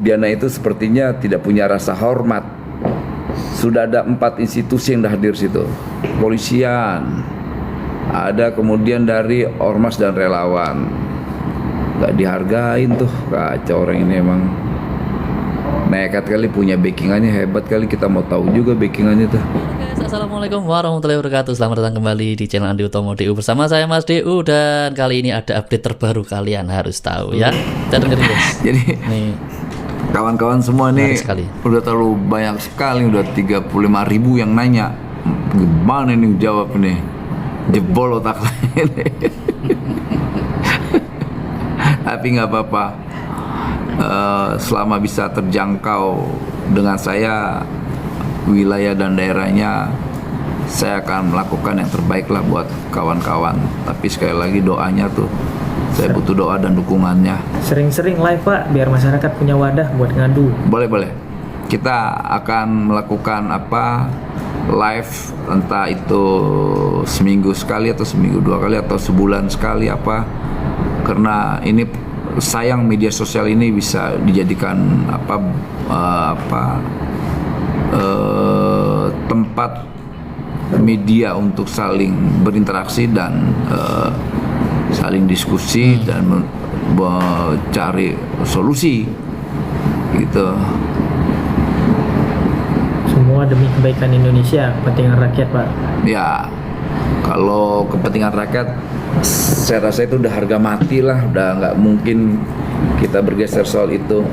Diana itu sepertinya tidak punya rasa hormat. Sudah ada 4 institusi yang hadir situ. Polisian, ada kemudian dari ormas dan relawan. Gak dihargain tuh, kacau orang ini emang. Nekat kali, punya backingannya hebat kali, kita mau tahu juga backingannya tuh. Assalamualaikum warahmatullahi wabarakatuh. Selamat datang kembali di channel Andi Utomo DU bersama saya Mas DU, dan kali ini ada update terbaru, kalian harus tahu ya. Kita dengerin guys. Jadi Nih, kawan-kawan semua nih sekali. udah terlalu banyak sekali, udah 35.000 yang nanya. Gimana nih jawab nih? Jebol otak ini. Tapi nggak apa-apa. Selama bisa terjangkau dengan saya, wilayah dan daerahnya, saya akan melakukan yang terbaik lah buat kawan-kawan. Tapi sekali lagi doanya tuh, saya butuh doa dan dukungannya. Sering-sering live Pak, biar masyarakat punya wadah buat ngadu. Boleh. Kita akan melakukan live, entah itu seminggu sekali atau seminggu 2 kali atau sebulan sekali karena ini sayang media sosial ini bisa dijadikan tempat media untuk saling berinteraksi dan saling diskusi dan mencari solusi gitu. Semua demi kebaikan Indonesia, kepentingan rakyat Pak. Ya, kalau kepentingan rakyat, saya rasa itu udah harga mati lah, udah nggak mungkin kita bergeser soal itu.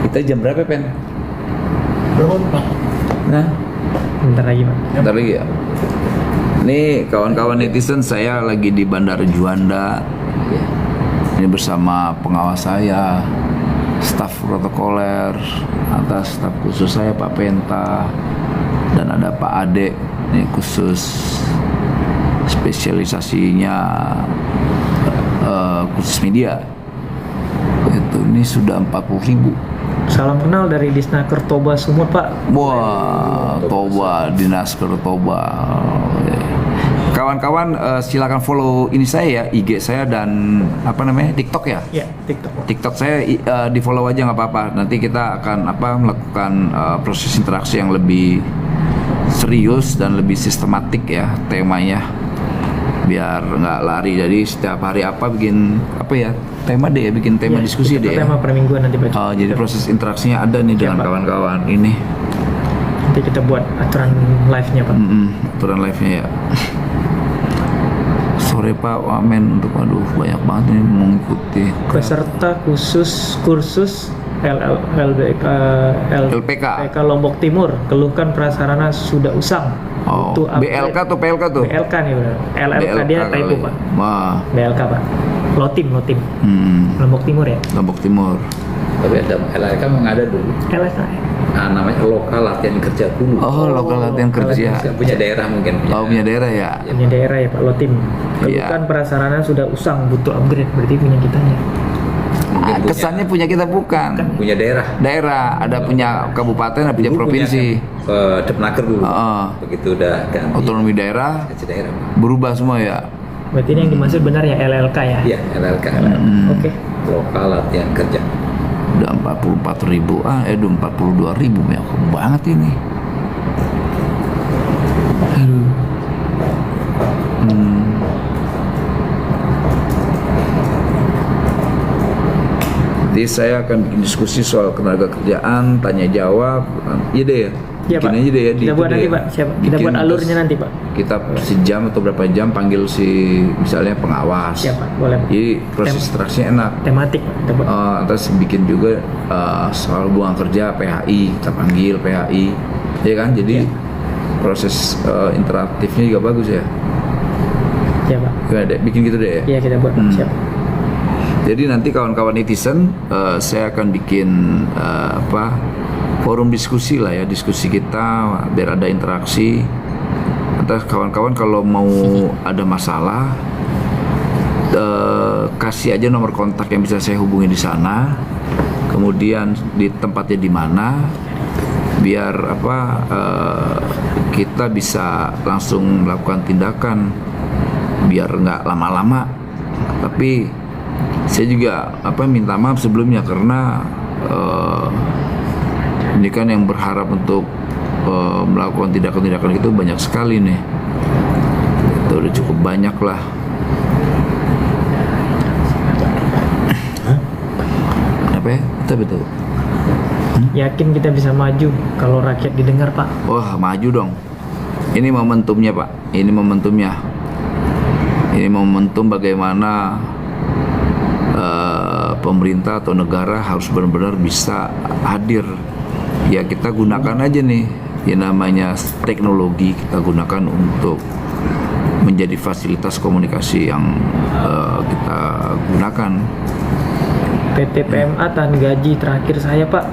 Kita jam berapa, Pen? Belum Pak. Nah, Bentar lagi Pak. bentar lagi ya. Nih kawan-kawan netizen, saya lagi di Bandara Juanda. Ini bersama pengawas saya, staf protokoler, atas staf khusus saya Pak Penta, dan ada Pak Ade, ini khusus spesialisasinya khusus media. Ini sudah 40.000. Salam kenal dari Disnaker Toba Sumut Pak. Wah, Toba, Disnaker Toba. Kawan-kawan silakan follow ini saya ya, IG saya dan TikTok ya. Ya, TikTok. TikTok saya di follow aja nggak apa-apa. Nanti kita akan melakukan proses interaksi yang lebih serius dan lebih sistematik ya temanya, biar nggak lari. Jadi setiap hari bikin tema deh, bikin tema diskusi deh. Tema per mingguan nanti Pak. Jadi proses interaksinya ada nih dengan kawan-kawan ini. Nanti kita buat aturan live-nya Pak. Aturan live-nya ya. Sore Pak, amin untuk banyak banget ini mengikuti. Peserta khusus kursus LPK Lombok Timur, keluhkan prasarana sudah usang. Oh, BLK atau PLK tuh? BLK nih benar. LLK dia typo Pak. Wah. BLK Pak. Lotim. Lombok Timur ya. Lombok Timur. Tapi ada LLK memang ada dulu. LLK. Namanya lokal latihan kerja dulu. Oh, lokal latihan kerja. Punya daerah mungkin. Punya daerah ya. Punya daerah ya Pak, Lotim. Keluhkan prasarana sudah usang, butuh upgrade, berarti punya kitanya. Kesannya punya kita bukan. Punya daerah. Daerah, ada punya kabupaten, ada punya provinsi. Depnaker dulu. Begitu udah ganti. Otonomi daerah. Berubah semua ya. Berarti ini yang dimaksud benar ya LLK ya? Iya, LLK. Oke. Lokal latihan kerja. Udah 44.000, 42.000, banyak banget ini. Aduh. Jadi saya akan bikin diskusi soal ketenaga kerjaan, tanya jawab, iya deh ya. Iya Pak. Aja deh ya. Kita buat nanti Pak. Siapa? Kita buat alurnya nanti Pak. Kita sejam atau berapa jam panggil misalnya pengawas. Siapa? Boleh Pak. Jadi proses interaksinya enak. Tematik Pak. Kita buat. Terus bikin juga soal hubungan kerja PHI, kita panggil PHI, ya kan? Jadi proses interaktifnya juga bagus ya. Iya Pak. Bikin gitu deh ya. Iya kita buat Pak. Siap. Jadi nanti kawan-kawan netizen, saya akan bikin forum diskusi lah ya, diskusi kita biar ada interaksi. Entah kawan-kawan kalau mau ada masalah, kasih aja nomor kontak yang bisa saya hubungi di sana. Kemudian di tempatnya di mana, biar kita bisa langsung melakukan tindakan. biar nggak lama-lama. Tapi saya juga minta maaf sebelumnya karena ini kan yang berharap untuk melakukan tindakan-tindakan itu banyak sekali nih. Itu udah cukup banyak lah. Apa ya? Betul. Yakin kita bisa maju kalau rakyat didengar, Pak? Wah, maju dong. Ini momentumnya, Pak. Ini momentumnya. Ini momentum bagaimana pemerintah atau negara harus benar-benar bisa hadir. Ya kita gunakan aja nih, yang namanya teknologi kita gunakan untuk menjadi fasilitas komunikasi yang kita gunakan. PT PMA tahan gaji terakhir saya, Pak.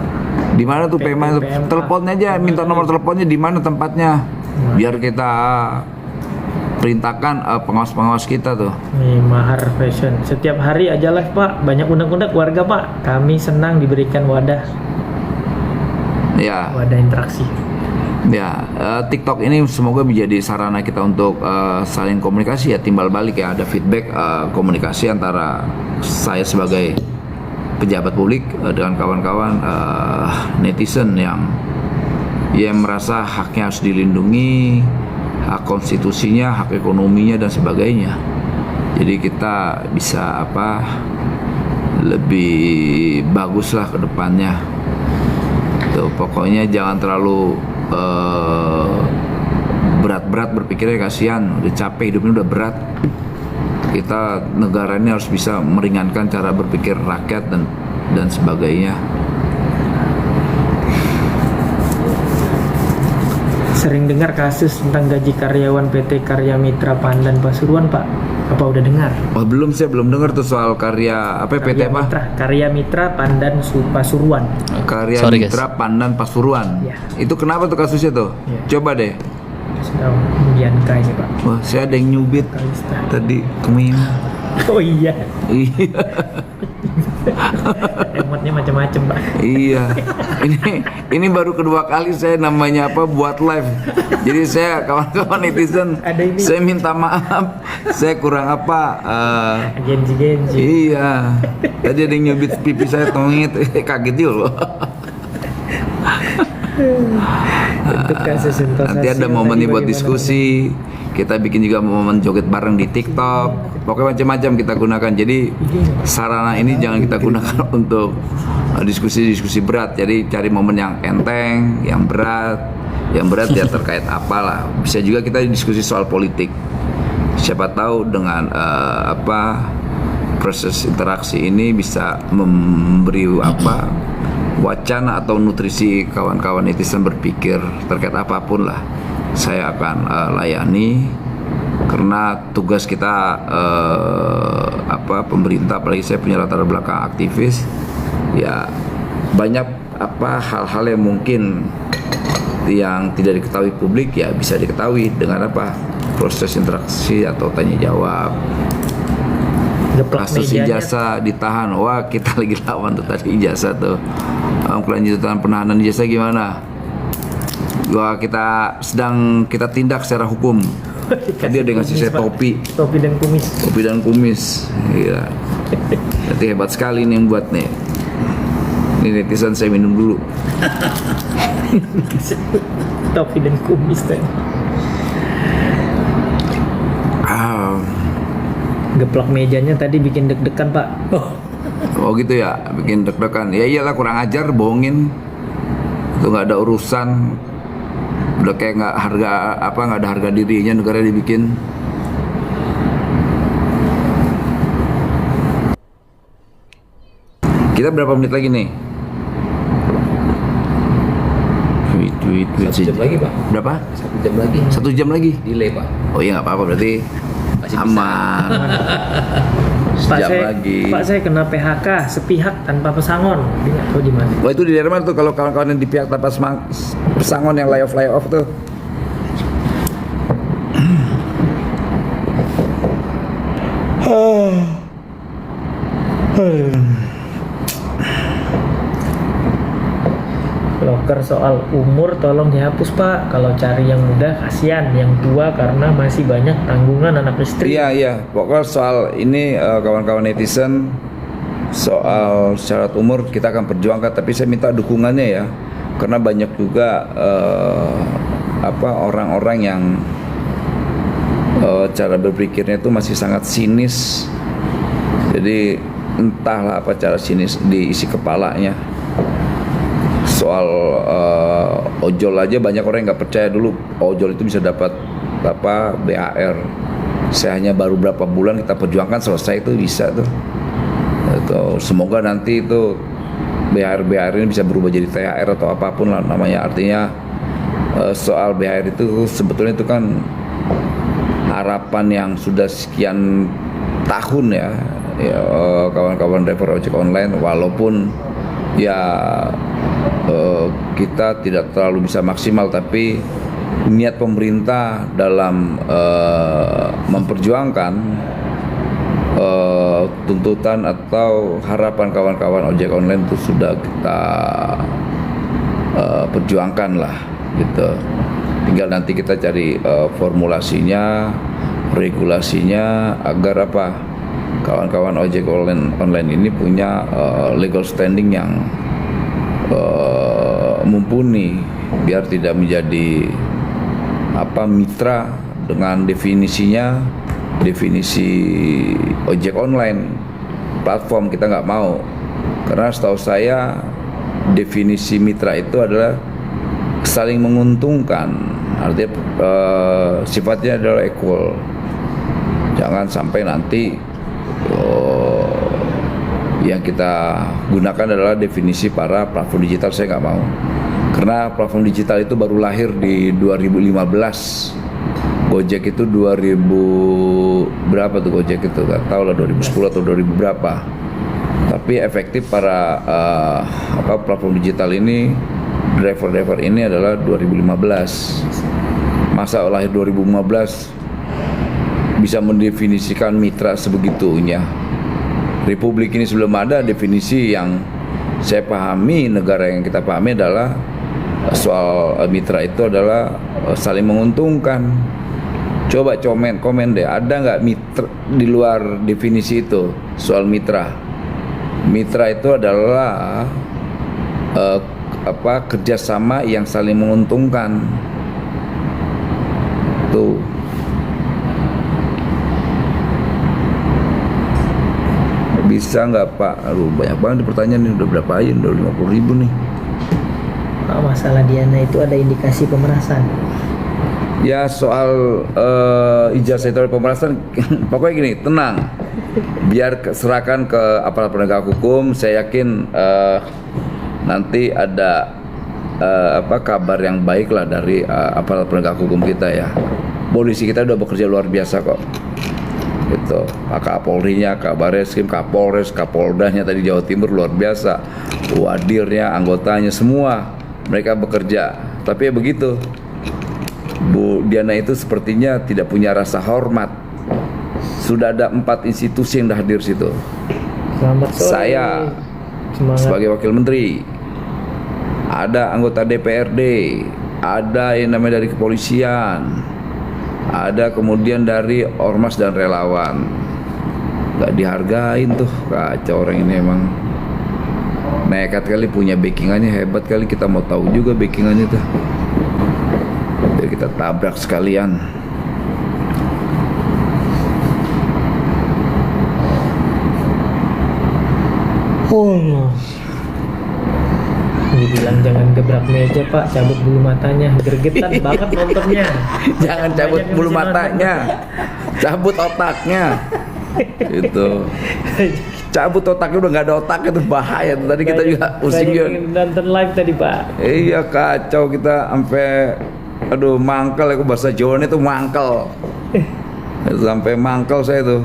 Di mana tuh PMA? Teleponnya aja, minta nomor teleponnya di mana tempatnya, biar kita perintahkan pengawas-pengawas kita tuh. Nih, Mahar Fashion. Setiap hari aja live, Pak. Banyak undang-undang warga, Pak. Kami senang diberikan wadah Ya, interaksi. ya TikTok ini semoga menjadi sarana kita untuk saling komunikasi ya, timbal balik ya, ada feedback komunikasi antara saya sebagai pejabat publik dengan kawan-kawan netizen yang merasa haknya harus dilindungi, hak konstitusinya, hak ekonominya dan sebagainya. Jadi kita bisa lebih bagus lah ke depannya. Tuh, pokoknya jangan terlalu berat-berat berpikirnya, kasihan, udah capek hidupnya, udah berat. Kita negara ini harus bisa meringankan cara berpikir rakyat dan sebagainya. Sering dengar kasus tentang gaji karyawan PT Karya Mitra Pandan Pasuruan, Pak. Apa udah dengar? Oh saya belum dengar tuh soal karya PT apa? Karya Mitra Pandan Pasuruan. Karya Sorry, Mitra Pandan Pasuruan. Ya. Itu kenapa tuh kasusnya tuh? Ya. Coba deh. Sedang Bianca ini, Pak. Wah, saya ada yang nyubit Kalista. tadi kemin. Oh iya. Iya. Emotnya macam-macam, Pak. Iya. Ini baru kedua kali saya namanya buat live. Jadi saya kawan-kawan netizen, Ada ini. saya minta maaf. Saya kurang Genji. Iya. Tadi ada yang nyubit pipi saya, tongit. Kaget juga loh. Untuk kasus Sentosa Nanti ada Sil momen tadi nih buat bagaimana? diskusi. Kita bikin juga momen joget bareng di TikTok. Pokoknya macam-macam kita gunakan. Jadi sarana ini jangan kita gunakan untuk diskusi-diskusi berat. Jadi cari momen yang enteng, yang berat. Yang berat ya terkait apalah. Bisa juga kita diskusi soal politik. Siapa tahu dengan proses interaksi ini bisa memberi wacana atau nutrisi kawan-kawan netizen berpikir terkait apapun lah. Saya akan layani karena tugas kita pemerintah, apalagi saya punya latar belakang aktivis ya, banyak hal-hal yang mungkin yang tidak diketahui publik ya bisa diketahui dengan proses interaksi atau tanya jawab. Kasus ijazah ditahan, wah kita lagi lawan tuh tadi ijazah tuh. Kelanjutan penahanan ijazah gimana? Wah kita tindak secara hukum. Tadi ada yang ngasih saya topi dan kumis. Iya. Berarti hebat sekali nih yang buat nih. Ini netizen, saya minum dulu. Topi dan kumis tadi. Geplak mejanya tadi bikin deg-degan, Pak. Oh gitu ya, bikin deg-degan. Ya iyalah, kurang ajar, bohongin. Itu nggak ada urusan. Udah kayak nggak ada harga dirinya negara dibikin. Kita berapa menit lagi nih? Tweet. 1 jam lagi, Pak. Berapa? 1 jam lagi. 1 jam lagi. Delay, Pak. Oh iya nggak apa-apa, berarti Masih bisa. aman. Pak, Sejam lagi. saya kena PHK sepihak tanpa pesangon. Dia nggak tahu di mana. Wah itu di daerah mana tuh kalau kawan-kawan yang di pihak tanpa pesangon yang layoff tuh? Loker soal umur tolong dihapus Pak. Kalau cari yang muda kasihan, yang tua karena masih banyak tanggungan anak istri. Iya, pokoknya soal ini kawan-kawan netizen, soal syarat umur kita akan perjuangkan, tapi saya minta dukungannya ya, karena banyak juga orang-orang yang cara berpikirnya itu masih sangat sinis. Jadi entahlah apa cara sinis diisi kepalanya. Soal ojol aja banyak orang yang nggak percaya dulu ojol itu bisa dapat BHR. Saya hanya baru berapa bulan kita perjuangkan selesai itu bisa tuh. Semoga nanti itu BHR ini bisa berubah jadi THR atau apapun lah namanya. Artinya soal BHR itu sebetulnya itu kan harapan yang sudah sekian tahun ya, kawan-kawan driver ojek online, walaupun ya kita tidak terlalu bisa maksimal, tapi niat pemerintah dalam memperjuangkan tuntutan atau harapan kawan-kawan ojek online itu sudah kita perjuangkan lah gitu. Tinggal nanti kita cari formulasinya, regulasinya agar kawan-kawan ojek online ini punya legal standing yang mumpuni, biar tidak menjadi mitra dengan definisi ojek online platform. Kita nggak mau, karena setahu saya definisi mitra itu adalah saling menguntungkan, artinya sifatnya adalah equal. Jangan sampai nanti yang kita gunakan adalah definisi para platform digital. Saya nggak mau, karena platform digital itu baru lahir di 2015. Gojek itu 2000 berapa tuh Gojek itu, nggak tahu lah, 2010 atau 2000 berapa. Tapi efektif para platform digital ini, driver ini adalah 2015. Masa lahir 2015 bisa mendefinisikan mitra sebegitunya. Republik ini sebelum ada definisi yang saya pahami, negara yang kita pahami adalah soal mitra itu adalah saling menguntungkan. Coba komen deh, ada nggak mitra di luar definisi itu soal mitra? Mitra itu adalah kerjasama yang saling menguntungkan. Tuh. Bisa nggak Pak? Aduh, banyak banget pertanyaan ini, udah berapa aja? Udah 50.000 nih. Pak, masalah Diana itu ada indikasi pemerasan. Ya soal ijazah itu pemerasan, pokoknya gini, tenang. Biar serahkan ke aparat penegak hukum. Saya yakin nanti ada kabar yang baik lah dari aparat penegak hukum kita ya. Polisi kita udah bekerja luar biasa kok. Gitu. Pak Kapolrinya, Kabareskrim, Kapolres, Kapoldanya tadi Jawa Timur luar biasa. Wadirnya, anggotanya semua mereka bekerja. Tapi ya begitu. Bu Diana itu sepertinya tidak punya rasa hormat. Sudah ada 4 institusi yang hadir situ. Selamat sore. Saya sebagai wakil menteri, ada anggota DPRD, ada yang namanya dari kepolisian, ada kemudian dari ormas dan relawan. Gak dihargain tuh, kacau orang ini emang. Nekat kali, punya backingannya hebat kali. Kita mau tahu juga backingannya tuh, biar kita tabrak sekalian. Dibilang jangan gebrak meja Pak, cabut bulu matanya. Gergetan banget nontonnya. Jangan cabut bulu matanya, cabut otaknya. Itu cabut otaknya, udah nggak ada otaknya tuh bahaya. Tadi kita juga pusing juga. Nonton live tadi Pak. Iya kacau kita sampai mangkel. Aku bahasa Jawa itu mangkel. Sampai mangkel saya tuh.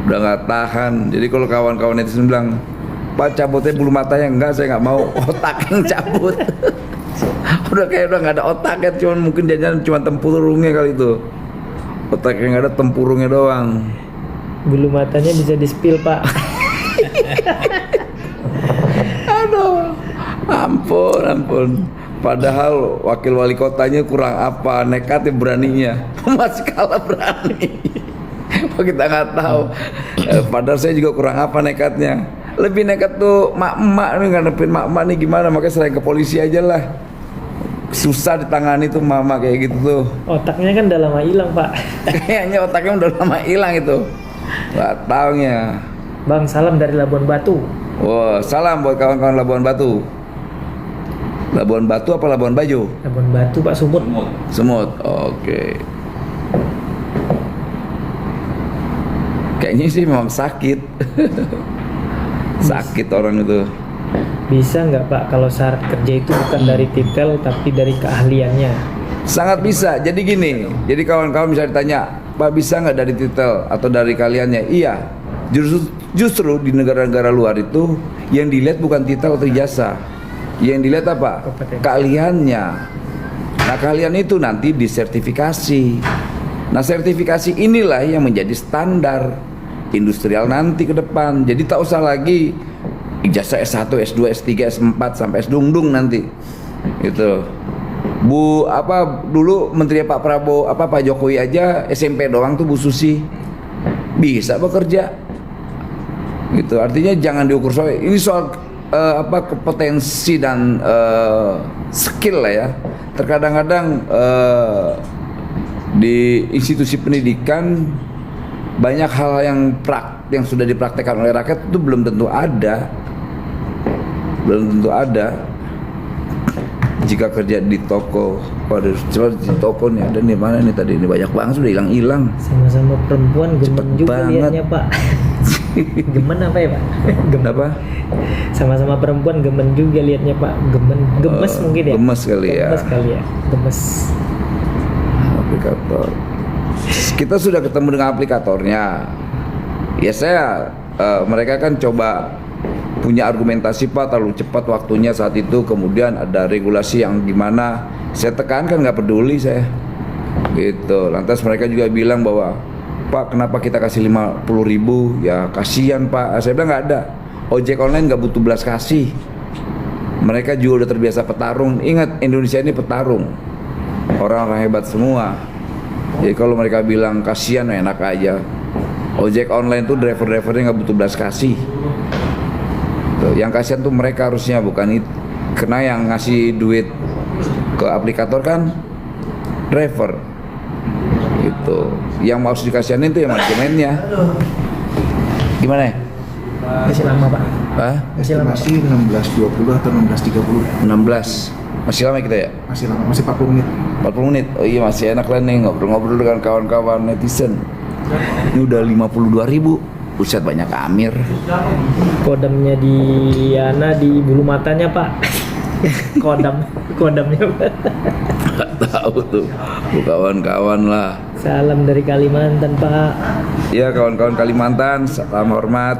Udah nggak tahan. Jadi kalau kawan-kawan netizen bilang, Pak cabutnya bulu matanya, enggak, saya nggak mau, otak yang cabut. udah nggak ada otaknya, mungkin dia cuma tempurungnya kali itu. Otaknya nggak ada, tempurungnya doang. Bulu matanya bisa di-spill Pak. Aduh, ampun. Padahal wakil wali kotanya kurang apa, nekatnya beraninya masih kalah berani. Kita nggak tahu. Padahal saya juga kurang apa nekatnya. Lebih nekat tuh mak-mak nih, ngadepin mak-mak nih gimana, makanya selain ke polisi aja lah. Susah ditangani tuh mama kayak gitu tuh. Otaknya kan udah lama hilang, Pak. Kayaknya otaknya udah lama hilang itu. Nggak taunya. Bang, salam dari Labuan Batu. Wah, salam buat kawan-kawan Labuan Batu. Labuan Batu apa Labuan Bajo? Labuan Batu, Pak, Sumut. Semut, oke. Kayaknya sih memang sakit. Sakit orang itu. Bisa nggak, Pak, kalau syarat kerja itu bukan dari titel tapi dari keahliannya? Sangat bisa. Jadi gini, jadi kawan-kawan bisa ditanya, Pak bisa nggak dari titel atau dari kaliannya? Iya. Justru di negara-negara luar itu yang dilihat bukan titel atau ijazah. Yang dilihat apa? Kompetensi. Keahliannya. Nah, keahlian itu nanti disertifikasi. Nah, sertifikasi inilah yang menjadi standar industrial nanti ke depan. Jadi tak usah lagi ijazah S1, S2, S3, S4 sampai S-dung-dung nanti. Gitu. Bu apa dulu menteri Pak Prabowo Pak Jokowi aja SMP doang tuh Bu Susi bisa bekerja. Gitu. Artinya jangan diukur soal ini soal kompetensi dan skill lah ya. Terkadang-kadang di institusi pendidikan banyak hal yang sudah dipraktekkan oleh rakyat itu belum tentu ada. Jika kerja di toko, waduh, coba di toko nih ada nih mana nih tadi ini banyak banget sudah hilang. Sama-sama perempuan Cepet gemen juga banget. liatnya, Pak. Gemen apa ya, Pak? Gemen. Apa? Sama-sama perempuan gemen juga liatnya, Pak. Gemes mungkin ya. Gemes kali ya. Gemes kali ya. Gemes. Aplikator. Kita sudah ketemu dengan aplikatornya. Ya mereka kan coba punya argumentasi Pak terlalu cepat waktunya saat itu, kemudian ada regulasi yang gimana. Saya tekankan nggak peduli saya. Gitu. Lantas mereka juga bilang bahwa Pak kenapa kita kasih 50.000? Ya kasihan Pak. Saya bilang nggak ada. Ojek online nggak butuh belas kasih. Mereka juga udah terbiasa petarung. Ingat Indonesia ini petarung. Orang-orang hebat semua. Jadi kalau mereka bilang kasihan enak aja. Ojek online tuh driver-drivernya nggak butuh belas kasih. Tuh, yang kasihan tuh mereka harusnya bukan itu. Karena yang ngasih duit ke aplikator kan driver. Gitu. Yang harus dikasihanin tuh yang manajemennya. Gimana ya? Masih lama, Pak. Hah? Masih lama. Estimasi 16.20 atau 16.30. 16. Masih lama kita ya? Masih lama, masih 40 menit. 40 menit. Oh iya masih enak lah nih ngobrol-ngobrol dengan kawan-kawan netizen. Ini udah 52.000. Buset banyak Amir. Kodamnya di Yana di bulu matanya, Pak. Kodamnya, Pak. Gak tahu tuh. Bu kawan-kawan lah. Salam dari Kalimantan, Pak. Ya kawan-kawan Kalimantan, salam hormat.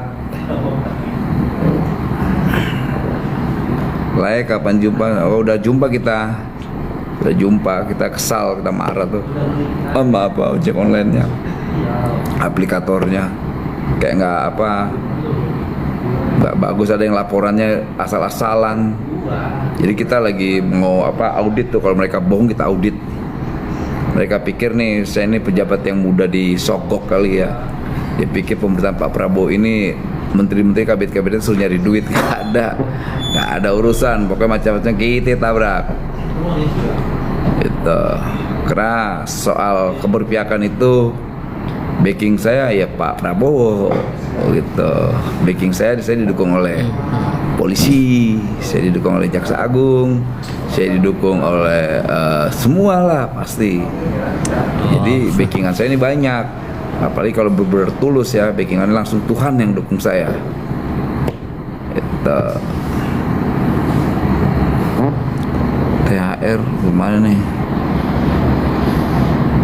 Layak kapan jumpa? Oh udah jumpa kita. Udah jumpa, kita kesal, kita marah tuh. Sama apa ojek online-nya. Aplikatornya. Kayak nggak bagus, ada yang laporannya asal-asalan. Jadi kita lagi mau audit tuh, kalau mereka bohong kita audit. Mereka pikir nih saya ini pejabat yang mudah disogok kali ya. Dia pikir pemerintahan Pak Prabowo ini menteri-menteri kabinet-kabinet suruh nyari duit. Nggak ada urusan, pokoknya macam-macam kita tabrak. Itu karena soal keberpihakan itu backing saya ya Pak Prabowo gitu. Backing saya didukung oleh polisi, saya didukung oleh Jaksa Agung, saya didukung oleh semua lah pasti. Jadi backingan saya ini banyak. Apalagi kalau benar-benar tulus ya, backingan langsung Tuhan yang dukung saya. Itu THR gimana nih?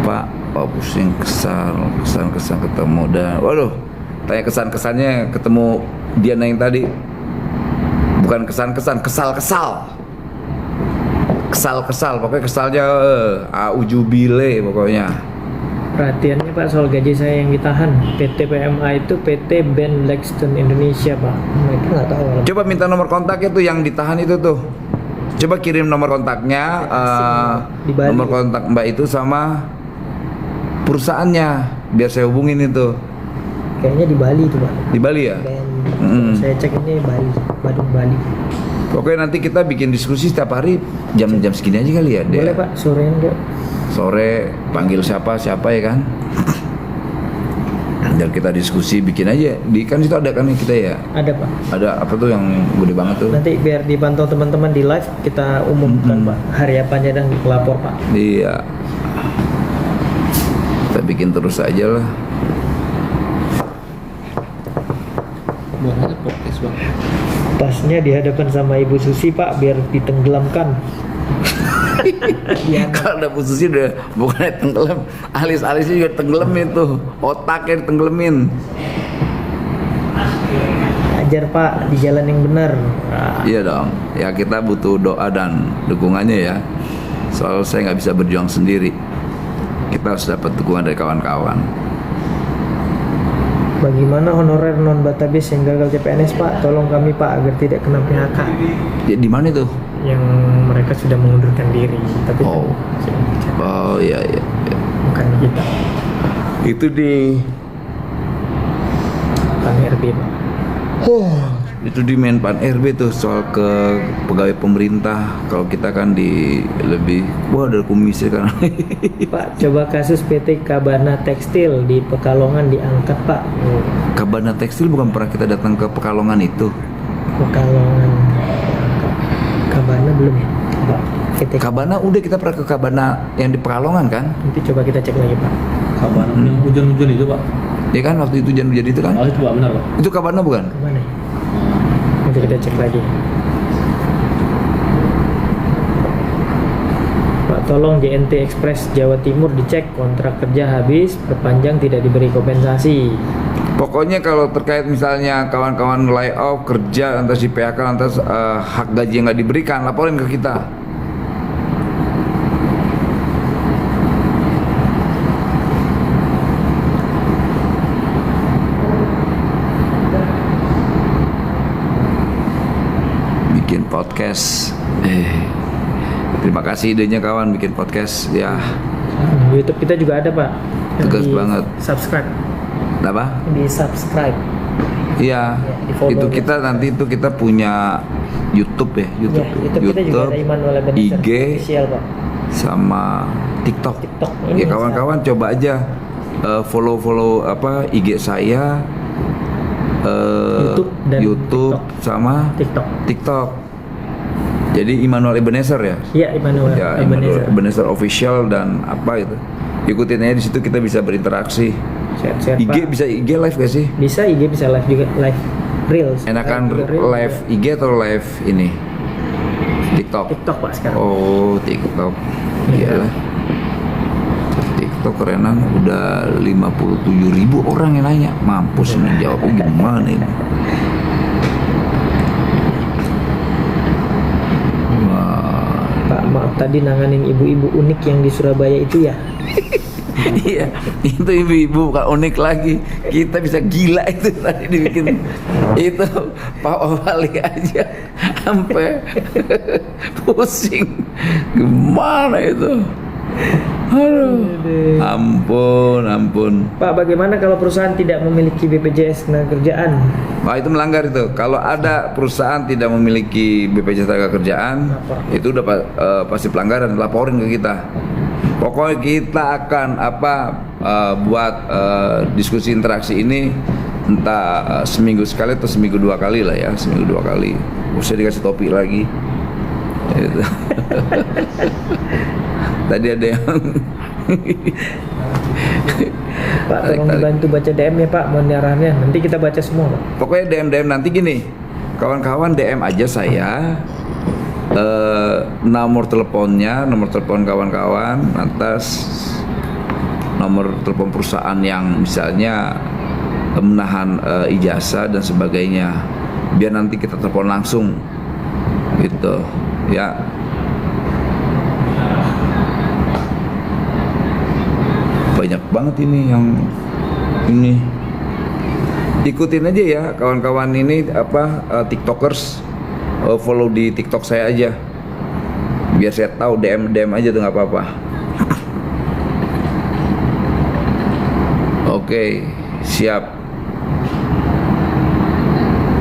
Pak pusing kesan ketemu dan waduh, tanya kesan-kesannya ketemu Diana yang tadi. Bukan kesal, pokoknya kesalnya aujubile pokoknya. Perhatiannya, Pak, soal gaji saya yang ditahan. PT PMA itu PT Ben Lexton Indonesia, Pak. Mereka nggak tahu. Coba minta nomor kontaknya tuh yang ditahan itu tuh. Coba kirim nomor kontaknya, Di Bali. nomor kontak Mbak itu sama perusahaannya, biar saya hubungin itu. Kayaknya di Bali itu Pak. Di Bali ya? Saya cek ini Bali, Badung Bali. Pokoknya nanti kita bikin diskusi setiap hari jam-jam segini aja kali ya. Boleh Pak, sore enggak? Sore panggil siapa ya kan? Dan kita diskusi bikin aja. Di kan situ ada kan kita ya? Ada Pak. Ada apa tuh yang gede banget tuh? Nanti biar dipantau teman-teman di live kita umumkan Pak hari apanya dan lapor Pak. Iya. Kita bikin terus aja lah. Buat aja podcast bang. Tasnya di hadapan sama Ibu Susi Pak biar ditenggelamkan. Iya. Kalau ada posisi udah bukan tenggelam, alis-alisnya juga tenggelam itu, otaknya tenggelamin. Ajar Pak di jalan yang benar. Nah, Iya dong. Ya kita butuh doa dan dukungannya ya. Soal saya nggak bisa berjuang sendiri. Kita harus dapat dukungan dari kawan-kawan. bagaimana honorer non database yang gagal CPNS Pak? Tolong kami Pak agar tidak kena PHK. Ya, di mana itu? Yang mereka sudah mengundurkan diri, tapi Oh. Oh iya iya. iya. bukan kita. Itu di Pan RB Pak. itu di Menpan RB tuh soal ke pegawai pemerintah. Kalau kita kan di lebih ada komisi kan. Pak, coba kasus PT Kabana Tekstil di Pekalongan diangkat Pak. Kabana Tekstil bukan pernah kita datang ke Pekalongan itu. Pekalongan. Kabana belum ya? Pak, PT Kabana udah kita pernah ke Kabana yang di Pekalongan kan? nanti coba kita cek lagi Pak. Kapan yang hujan-hujan itu pak? Ya kan waktu itu hujan itu kan? Oh itu pak benar pak. Itu Kabana bukan? Kemana ya? Nanti kita cek lagi. Pak, tolong JNT Express Jawa Timur dicek, kontrak kerja habis, perpanjang tidak diberi kompensasi. Pokoknya kalau terkait misalnya kawan-kawan layoff kerja lantas di PHK lantas hak gaji yang nggak diberikan, laporin ke kita. Bikin podcast. Terima kasih idenya kawan bikin podcast ya. YouTube kita juga ada Pak. Yang Tegas di banget. Subscribe, Apa? di subscribe. Iya, di-follow itu ya. kita nanti itu kita punya YouTube ya, YouTube, Ya, YouTube kita juga ada Immanuel Ebenezer IG official Pak. sama TikTok. TikTok ini Ya kawan-kawan coba aja follow apa IG saya, YouTube dan sama TikTok. TikTok. Jadi Immanuel Ebenezer ya. Iya, Immanuel Ya Immanuel Ebenezer. Ebenezer official dan apa itu. Ikutin aja di situ kita bisa berinteraksi. Share-share, IG Pak. bisa IG live gak sih? Bisa IG bisa live juga, live reels. Enakan juga reels live juga. IG atau live ini TikTok? TikTok Pak sekarang. Oh TikTok, iyalah. TikTok kerenan udah 57.000 orang yang nanya. Mampus nih jawabnya gimana ini? Wah, Pak, maaf tadi nanganin ibu-ibu unik yang di Surabaya itu ya. iya itu ibu-ibu bukan unik lagi. Kita bisa gila itu tadi dibikin itu Pak Wali aja sampai pusing. Gimana itu? Aduh, ampun. Pak, bagaimana kalau perusahaan tidak memiliki BPJS Ketenagakerjaan? Wah itu melanggar itu. Kalau ada perusahaan tidak memiliki BPJS Ketenagakerjaan, itu udah pasti pelanggaran. Laporin ke kita. Pokoknya kita akan buat diskusi interaksi ini entah seminggu sekali atau seminggu 2 kali lah ya, seminggu 2 kali. Usah dikasih topik lagi. Gitu. Tadi ada yang Pak, tolong dibantu baca DM ya Pak, mohon arahannya. Nanti kita baca semua Pak. pokoknya DM nanti gini, kawan-kawan DM aja saya, nomor telepon kawan-kawan, lantas nomor telepon perusahaan yang misalnya menahan ijazah dan sebagainya, biar nanti kita telepon langsung gitu ya. Banyak banget ini yang ini, ikutin aja ya kawan-kawan ini TikTokers, follow di TikTok saya aja Biar saya tahu, DM aja tuh nggak apa-apa. Oke, siap.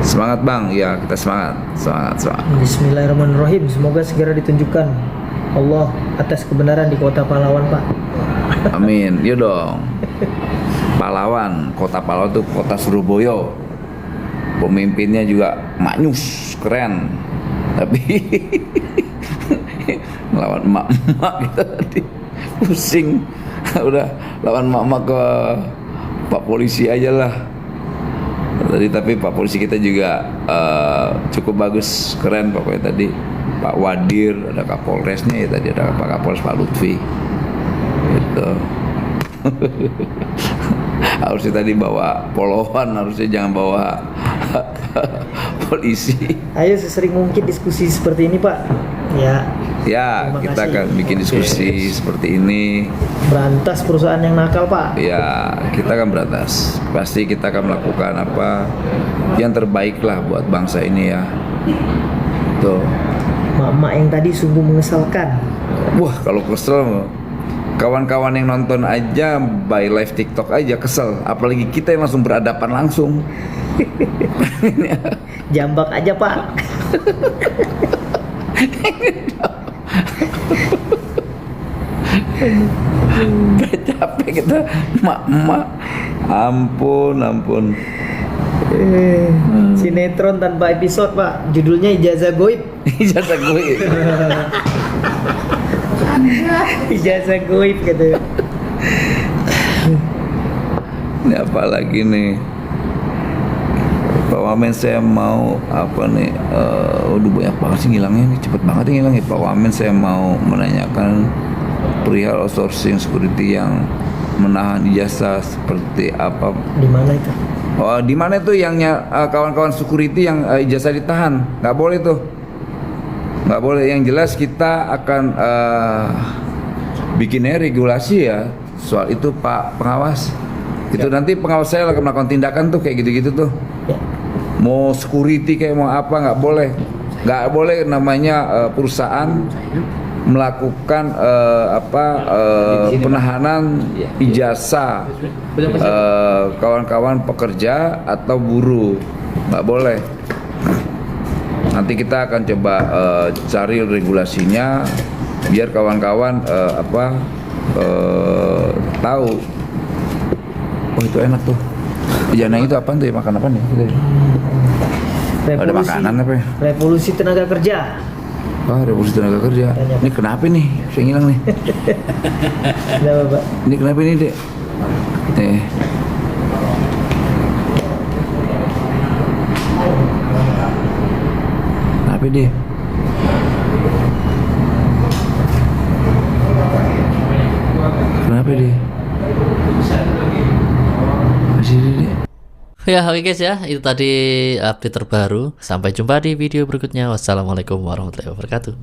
Semangat Bang, ya kita semangat. Bismillahirrahmanirrahim. Semoga segera ditunjukkan Allah atas kebenaran di kota pahlawan, Pak. Amin, yuk dong. Pahlawan, kota pahlawan tuh kota Surabaya. Pemimpinnya juga maknyus, keren. Tapi lawan emak-emak kita tadi pusing. Udah lawan emak-emak ke Pak Polisi aja lah. Tadi tapi Pak Polisi kita juga cukup bagus, keren pokoknya tadi. Pak Wadir, ada Kapolresnya ya tadi, ada Pak Kapolres Pak Lutfi. Gitu. Harusnya tadi bawa polohan, harusnya jangan bawa polisi. Ayo sesering mungkin diskusi seperti ini, Pak. Ya. Ya, Terima kita kasih. akan bikin diskusi seperti ini. Berantas perusahaan yang nakal, Pak. Ya, kita akan berantas. Pasti kita akan melakukan apa yang terbaik lah buat bangsa ini ya. Tuh. Mak-mak yang tadi sungguh mengesalkan. Wah, kalau kesel, kawan-kawan yang nonton aja by live TikTok aja kesel. Apalagi kita yang langsung berhadapan langsung. Jambak aja, Pak. Udah capek kita, emak-emak. Ampun. Sinetron tanpa episode, Pak. Judulnya Ijazah Goib. Ijazah gue. Ijazah Goib gitu. Ini apa lagi nih? Pak Wamen saya mau apa nih? Udah banyak banget sih ngilangnya nih, cepet banget nih ngilangnya. Pak Wamen saya mau menanyakan perihal outsourcing security yang menahan ijazah seperti apa? Di mana itu? Oh, di mana tuh yangnya kawan-kawan security yang ijazah ditahan? Nggak boleh tuh. Nggak boleh. Yang jelas kita akan bikinnya regulasi ya soal itu Pak Pengawas. Itu nanti pengawas saya akan melakukan tindakan tuh kayak gitu-gitu tuh. Mau security kayak mau apa nggak boleh namanya perusahaan melakukan penahanan ijazah kawan-kawan pekerja atau buruh, nggak boleh. Nanti kita akan coba cari regulasinya biar kawan-kawan tahu. Oh itu enak tuh. Jangan itu apaan tuh ya, makan apa nih? Ada makanan apa ya? Revolusi tenaga kerja. Oh, revolusi tenaga kerja. Ini kenapa nih? Saya ngilang nih. Kenapa, Pak? Ini kenapa ini, Dek? Nih. Kenapa dia? Kenapa dia? Masih dia. Ya oke guys ya, itu tadi update terbaru. Sampai jumpa di video berikutnya. Wassalamualaikum warahmatullahi wabarakatuh.